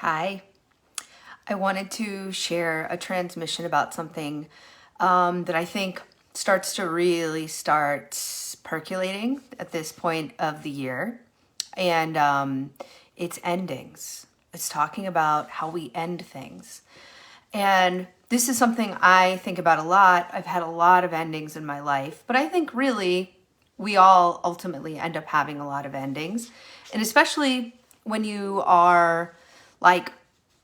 Hi. I wanted to share a transmission about something that I think starts to really start percolating at this point of the year. And it's endings. It's talking about how we end things. And this is something I think about a lot. I've had a lot of endings in my life, but I think really we all ultimately end up having a lot of endings. And especially when you are like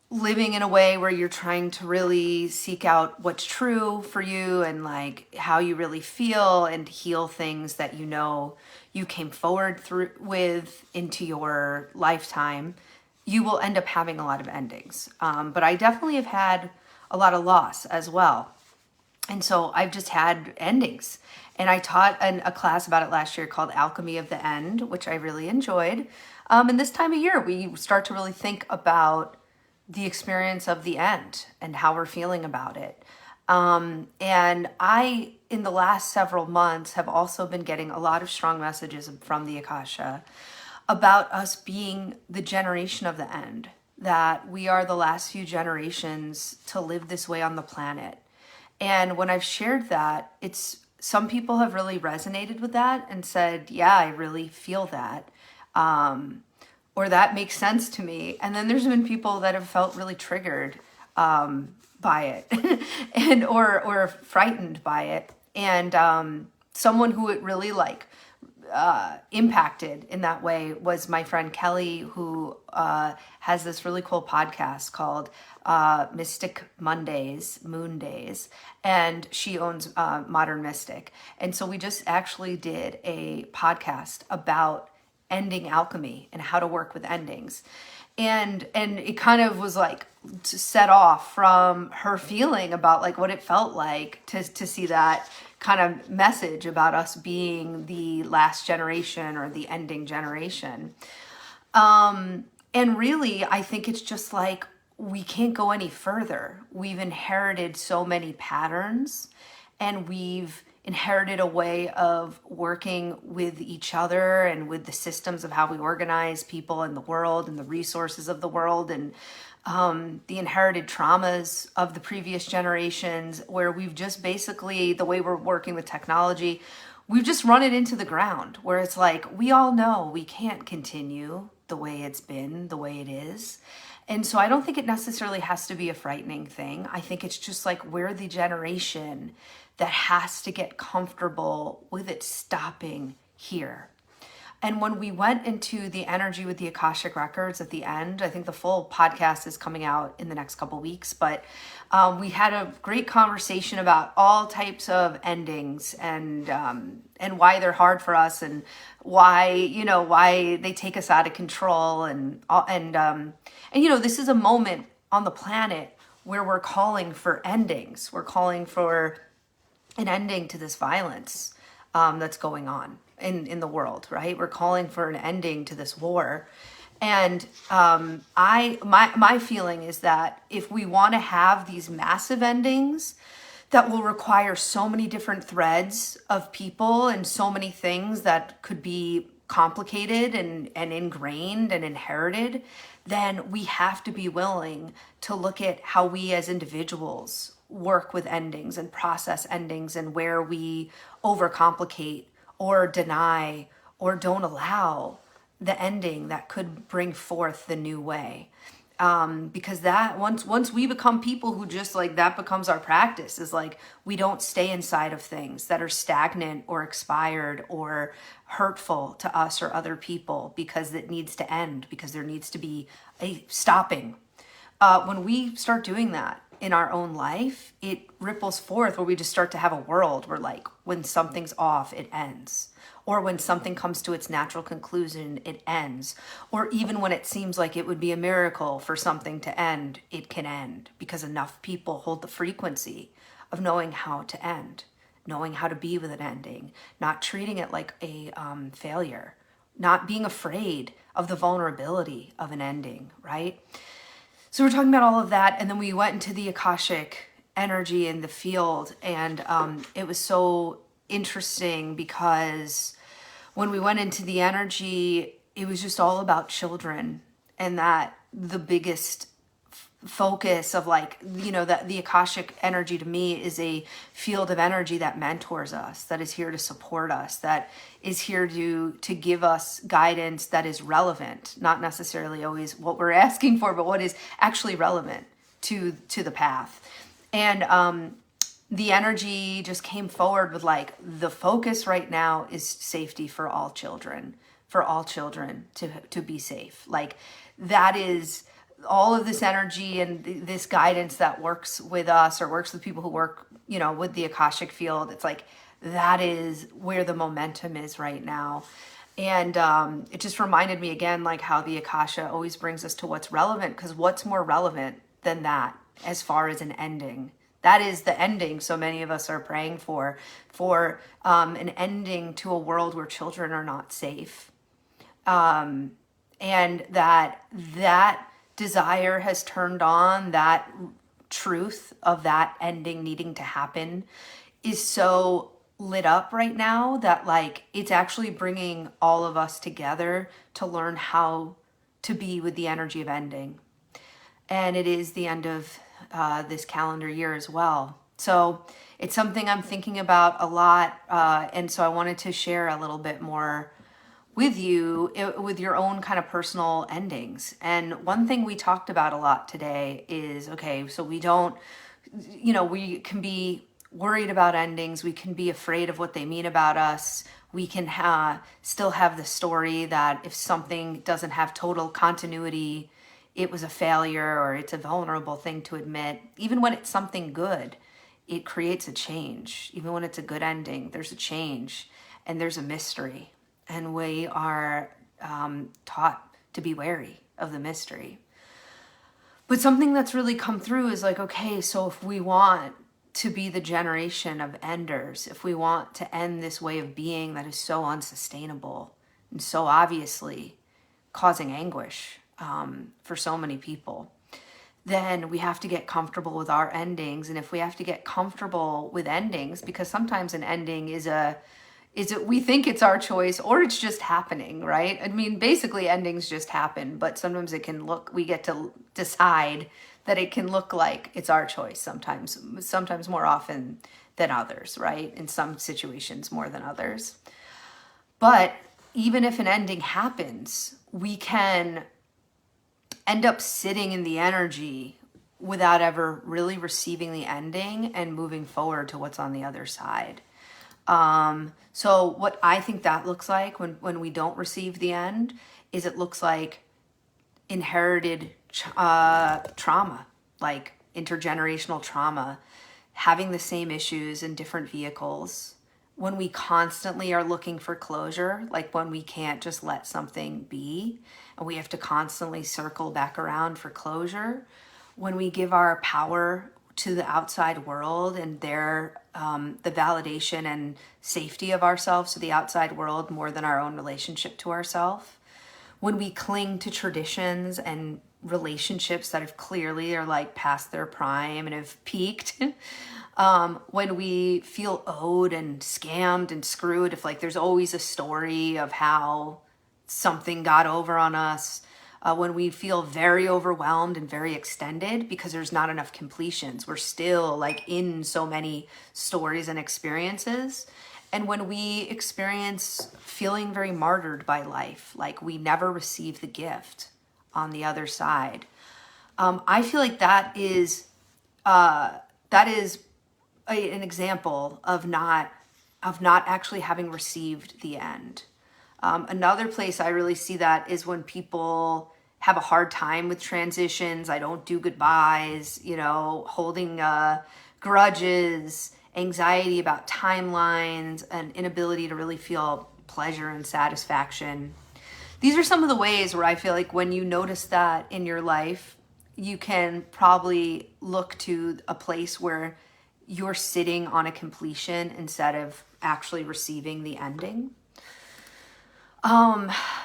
living in a way where you're trying to really seek out what's true for you and like how you really feel and heal things that you know you came forward through with into your lifetime, you will end up having a lot of endings. But I definitely have had a lot of loss as well. And so I've just had endings. And I taught a class about it last year called Alchemy of the End, which I really enjoyed. And this time of year, we start to really think about the experience of the end and how we're feeling about it. And I, in the last several months, have also been getting a lot of strong messages from the Akasha about us being the generation of the end, that we are the last few generations to live this way on the planet. And when I've shared that, some people have really resonated with that and said, yeah, I really feel that. Or that makes sense to me. And then there's been people that have felt really triggered by it and or frightened by it. And someone who it really impacted in that way was my friend Kelly, who has this really cool podcast called Mystic Mondays, Moon Days, and she owns Modern Mystic. And so we just actually did a podcast about ending alchemy and how to work with endings. And it kind of was like to set off from her feeling about like what it felt like to see that kind of message about us being the last generation or the ending generation. And really, I think it's just like we can't go any further. We've inherited so many patterns, and we've inherited a way of working with each other and with the systems of how we organize people in the world and the resources of the world, and the inherited traumas of the previous generations, where we've just basically, the way we're working with technology, we've just run it into the ground, where it's like, we all know we can't continue the way it's been, the way it is. And so I don't think it necessarily has to be a frightening thing. I think it's just like we're the generation that has to get comfortable with it stopping here. And when we went into the energy with the Akashic Records at the end, I think the full podcast is coming out in the next couple weeks, but we had a great conversation about all types of endings and why they're hard for us, and why they take us out of control, and this is a moment on the planet where we're calling for endings. We're calling for an ending to this violence that's going on in the world, right? We're calling for an ending to this war. And my feeling is that if we want to have these massive endings that will require so many different threads of people and so many things that could be complicated and ingrained and inherited, then we have to be willing to look at how we as individuals work with endings and process endings, and where we overcomplicate or deny or don't allow the ending that could bring forth the new way. Because that once we become people who just like that becomes our practice, is like we don't stay inside of things that are stagnant or expired or hurtful to us or other people, because it needs to end, because there needs to be a stopping. When we start doing that in our own life, it ripples forth, where we just start to have a world where like when something's off, it ends. Or when something comes to its natural conclusion, it ends. Or even when it seems like it would be a miracle for something to end, it can end, because enough people hold the frequency of knowing how to end, knowing how to be with an ending, not treating it like a failure, not being afraid of the vulnerability of an ending, right? So we're talking about all of that, and then we went into the Akashic energy in the field, and it was so interesting because when we went into the energy, it was just all about children, and that the biggest focus of like, you know, that the Akashic energy to me is a field of energy that mentors us, that is here to support us, that is here to give us guidance that is relevant, not necessarily always what we're asking for, but what is actually relevant to the path. And the energy just came forward with like, the focus right now is safety for all children to be safe. Like, that is all of this energy and this guidance that works with us, or works with people who work, you know, with the Akashic field. It's like, that is where the momentum is right now. And it just reminded me again, like how the Akasha always brings us to what's relevant, because what's more relevant than that as far as an ending? That is the ending so many of us are praying for an ending to a world where children are not safe. And that desire has turned on, that truth of that ending needing to happen is so lit up right now that like, it's actually bringing all of us together to learn how to be with the energy of ending. And it is the end of this calendar year as well. So it's something I'm thinking about a lot. And so I wanted to share a little bit more with you, with your own kind of personal endings. And one thing we talked about a lot today is, okay, so we don't, you know, we can be worried about endings. We can be afraid of what they mean about us. We can still have the story that if something doesn't have total continuity, it was a failure, or it's a vulnerable thing to admit. Even when it's something good, it creates a change. Even when it's a good ending, there's a change and there's a mystery. And we are taught to be wary of the mystery. But something that's really come through is like, okay, so if we want to be the generation of enders, if we want to end this way of being that is so unsustainable and so obviously causing anguish for so many people, then we have to get comfortable with our endings. And if we have to get comfortable with endings, because sometimes an ending is we think it's our choice, or it's just happening, right? I mean, basically endings just happen, but sometimes it can look, we get to decide that it can look like it's our choice sometimes more often than others, right? In some situations more than others. But even if an ending happens, we can end up sitting in the energy without ever really receiving the ending and moving forward to what's on the other side. So what I think that looks like when we don't receive the end is it looks like inherited trauma, like intergenerational trauma, having the same issues in different vehicles. When we constantly are looking for closure, like when we can't just let something be and we have to constantly circle back around for closure. When we give our power to the outside world and their the validation and safety of ourselves to the outside world more than our own relationship to ourselves. When we cling to traditions and relationships that have clearly are like past their prime and have peaked. When we feel owed and scammed and screwed, if like there's always a story of how something got over on us. When we feel very overwhelmed and very extended because there's not enough completions. We're still like in so many stories and experiences. And when we experience feeling very martyred by life, like we never receive the gift on the other side. I feel like that is an example of not actually having received the end. Another place I really see that is when people have a hard time with transitions. I don't do goodbyes, holding grudges, anxiety about timelines, and inability to really feel pleasure and satisfaction. These are some of the ways where I feel like when you notice that in your life, you can probably look to a place where you're sitting on a completion instead of actually receiving the ending.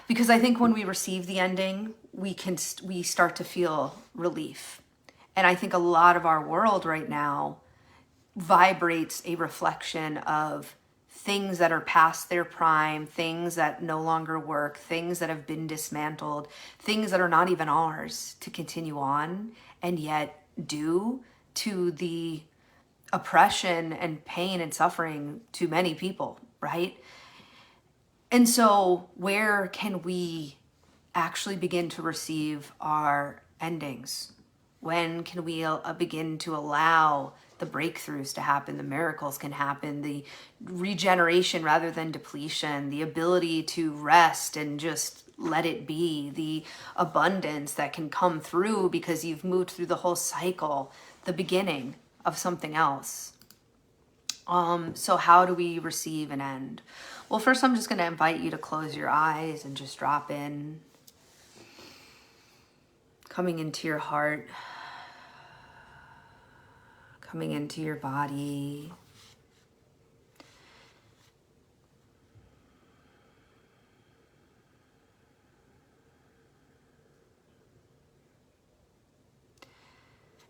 Because I think when we receive the ending, we start to feel relief. And I think a lot of our world right now vibrates a reflection of things that are past their prime, things that no longer work, things that have been dismantled, things that are not even ours to continue on, and yet due to the oppression and pain and suffering to many people, right? And so where can we actually begin to receive our endings? When can we begin to allow the breakthroughs to happen, the miracles can happen, the regeneration rather than depletion, the ability to rest and just let it be, the abundance that can come through because you've moved through the whole cycle, the beginning of something else. So how do we receive an end? Well, first I'm just going to invite you to close your eyes and just drop in, coming into your heart, coming into your body.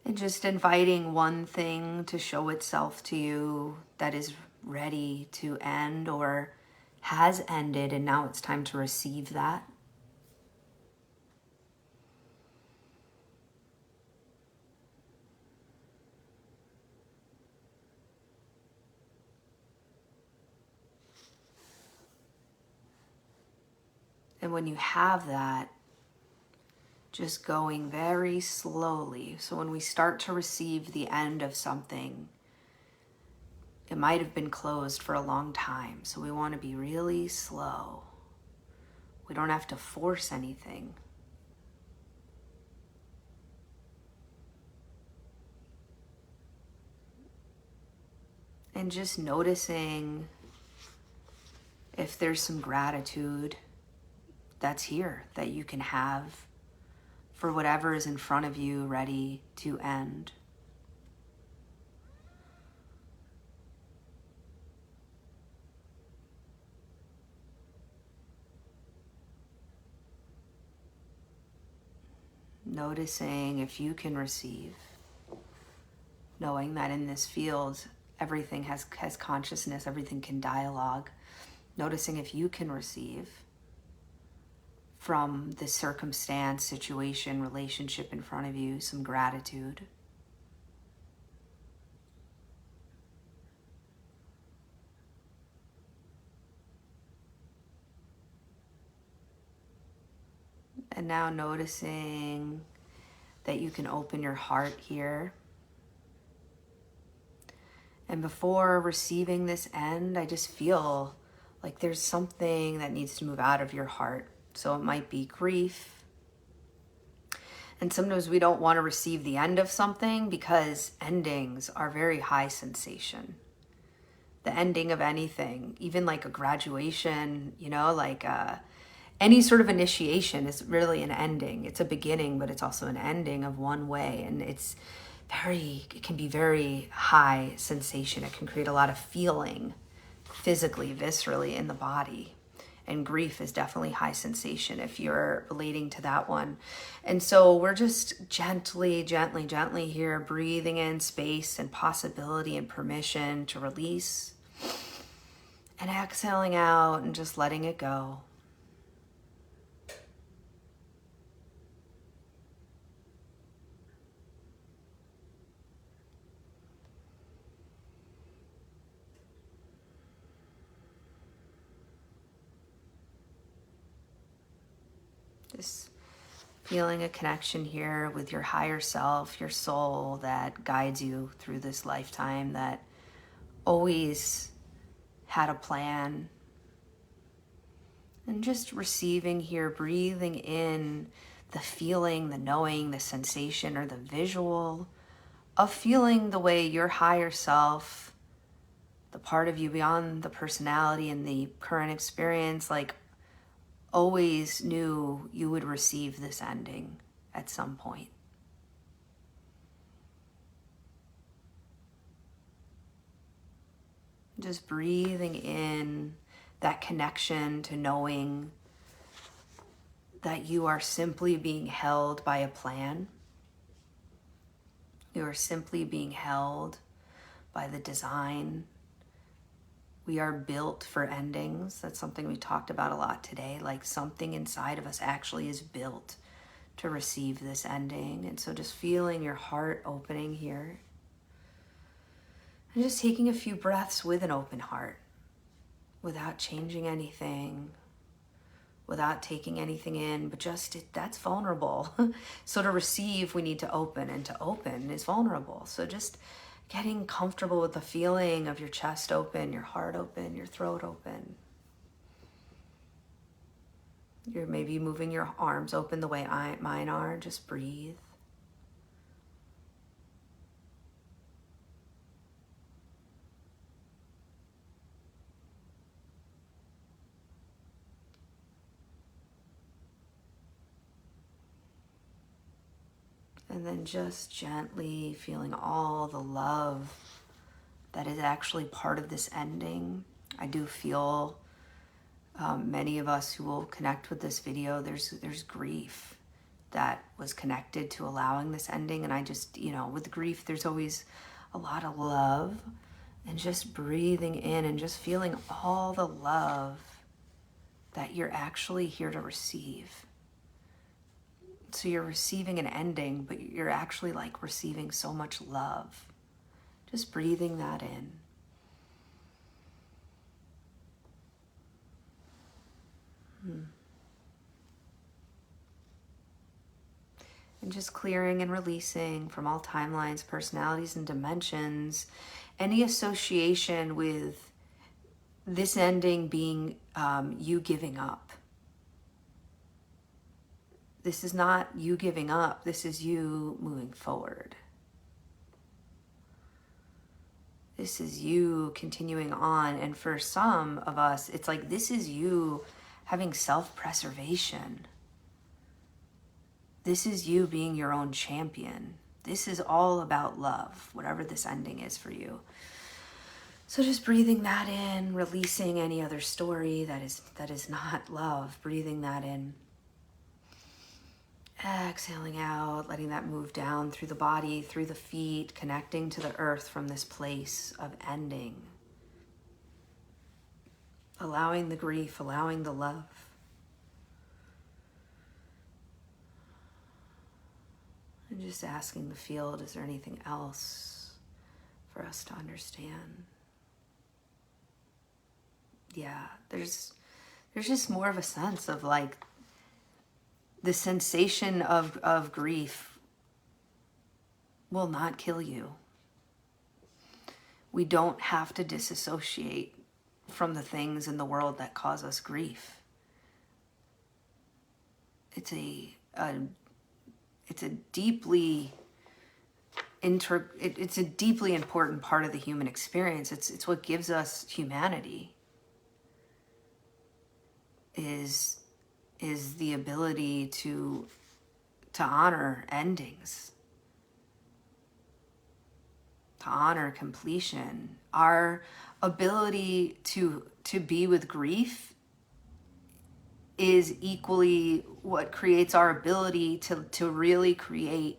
And just inviting one thing to show itself to you that is ready to end or has ended, and now it's time to receive that. And when you have that, just going very slowly. So when we start to receive the end of something, it might have been closed for a long time. So we want to be really slow. We don't have to force anything. And just noticing if there's some gratitude that's here that you can have for whatever is in front of you ready to end. Noticing if you can receive, knowing that in this field, everything has consciousness, everything can dialogue. Noticing if you can receive from the circumstance, situation, relationship in front of you, some gratitude. And now noticing that you can open your heart here. And before receiving this end, I just feel like there's something that needs to move out of your heart. So it might be grief. And sometimes we don't want to receive the end of something because endings are very high sensation. The ending of anything, even like a graduation, like any sort of initiation is really an ending. It's a beginning, but it's also an ending of one way. And it can be very high sensation. It can create a lot of feeling physically, viscerally in the body. And grief is definitely high sensation if you're relating to that one. And so we're just gently here, breathing in space and possibility and permission to release, and exhaling out and just letting it go. Just feeling a connection here with your higher self, your soul that guides you through this lifetime, that always had a plan. And just receiving here, breathing in the feeling, the knowing, the sensation, or the visual of feeling the way your higher self, the part of you beyond the personality and the current experience, like always knew you would receive this ending at some point. Just breathing in that connection to knowing that you are simply being held by a plan. You are simply being held by the design We are built for endings. That's something we talked about a lot today. Like something inside of us actually is built to receive this ending. And so just feeling your heart opening here. And just taking a few breaths with an open heart without changing anything, without taking anything in, but just that's vulnerable. So to receive, we need to open, and to open is vulnerable. So just getting comfortable with the feeling of your chest open, your heart open, your throat open. You're maybe moving your arms open the way mine are. Just breathe. And then just gently feeling all the love that is actually part of this ending. I do feel many of us who will connect with this video, there's grief that was connected to allowing this ending. And I just, with grief, there's always a lot of love, and just breathing in and just feeling all the love that you're actually here to receive. So you're receiving an ending, but you're actually like receiving so much love. Just breathing that in. And just clearing and releasing from all timelines, personalities, and dimensions, any association with this ending being you giving up. This is not you giving up. This is you moving forward. This is you continuing on. And for some of us, it's like this is you having self-preservation. This is you being your own champion. This is all about love, whatever this ending is for you. So just breathing that in, releasing any other story that is not love, breathing that in. Exhaling out, letting that move down through the body, through the feet, connecting to the earth from this place of ending. Allowing the grief, allowing the love. And just asking the field, is there anything else for us to understand? Yeah, there's just more of a sense of like the sensation of grief will not kill you. We don't have to disassociate from the things in the world that cause us grief. It's a deeply important part of the human experience. It's what gives us humanity. Is the ability to honor endings, to honor completion. Our ability to be with grief is equally what creates our ability to really create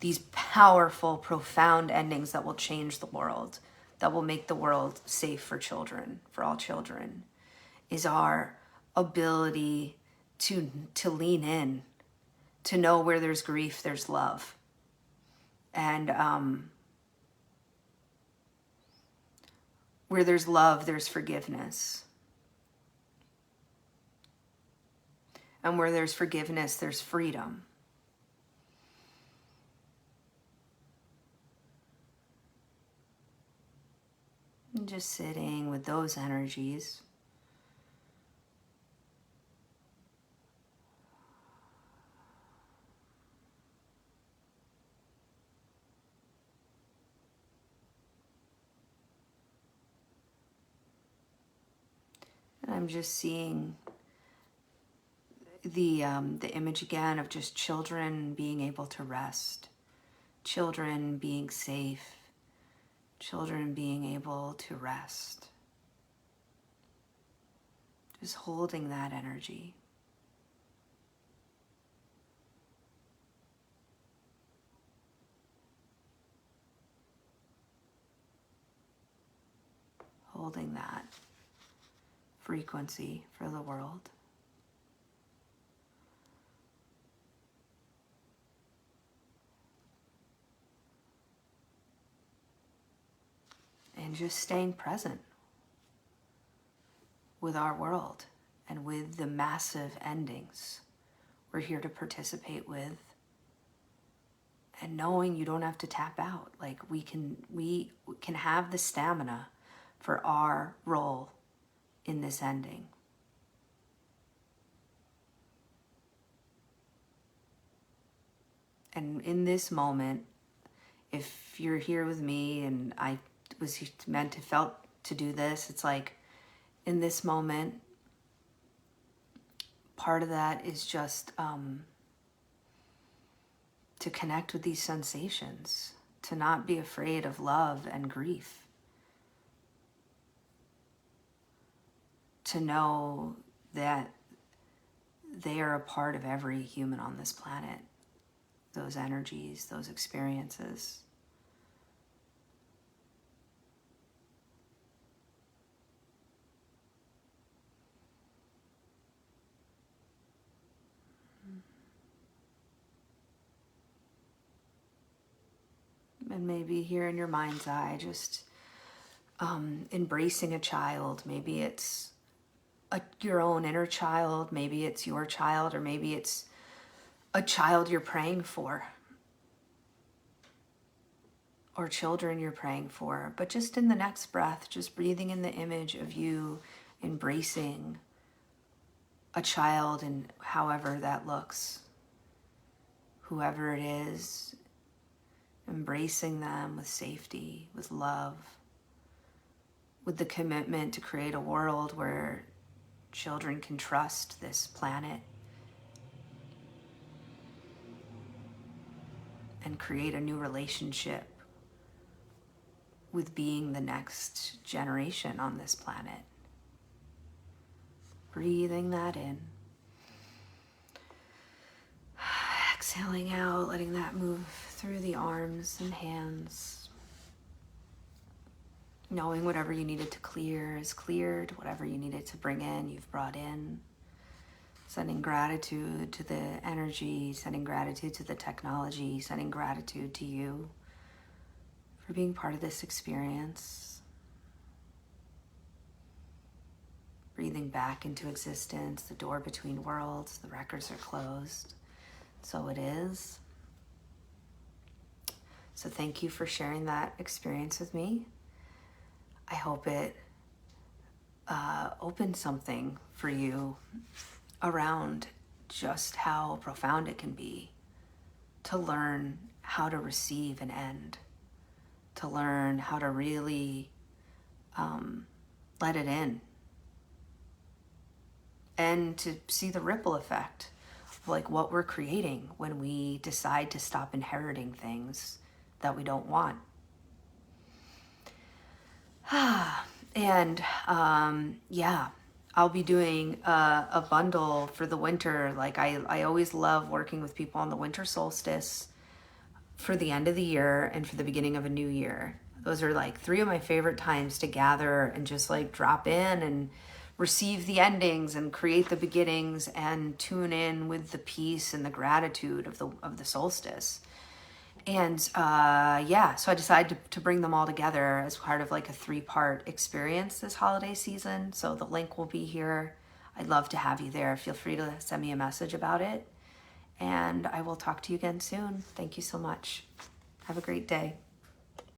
these powerful, profound endings that will change the world, that will make the world safe for children, for all children, is our ability to lean in, to know where there's grief, there's love. And where there's love, there's forgiveness. And where there's forgiveness, there's freedom. And just sitting with those energies. And I'm just seeing the image again of just children being able to rest, children being safe, children being able to rest. Just holding that energy. holding that frequency for the world. And just staying present with our world and with the massive endings we're here to participate with. And knowing you don't have to tap out. Like we can have the stamina for our role in this ending. And in this moment, if you're here with me and I was felt to do this, it's like in this moment, part of that is just to connect with these sensations, to not be afraid of love and grief, to know that they are a part of every human on this planet, those energies, those experiences. And maybe here in your mind's eye, just embracing a child. Maybe it's your own inner child, maybe it's your child, or maybe it's a child you're praying for, or children you're praying for. But just in the next breath, just breathing in the image of you embracing a child, and however that looks, whoever it is, embracing them with safety, with love, with the commitment to create a world where children can trust this planet and create a new relationship with being the next generation on this planet. Breathing that in. Exhaling out, letting that move through the arms and hands. Knowing whatever you needed to clear is cleared, whatever you needed to bring in, you've brought in. Sending gratitude to the energy, sending gratitude to the technology, sending gratitude to you for being part of this experience. Breathing back into existence, the door between worlds, the records are closed. So it is. So thank you for sharing that experience with me. I hope it opened something for you around just how profound it can be to learn how to receive an end, to learn how to really let it in, and to see the ripple effect of like what we're creating when we decide to stop inheriting things that we don't want. And yeah, I'll be doing a bundle for the winter. Like I always love working with people on the winter solstice for the end of the year and for the beginning of a new year. Those are like 3 of my favorite times to gather and just like drop in and receive the endings and create the beginnings and tune in with the peace and the gratitude of the solstice. And yeah, so I decided to bring them all together as part of like a 3-part experience this holiday season. So the link will be here. I'd love to have you there. Feel free to send me a message about it. And I will talk to you again soon. Thank you so much. Have a great day.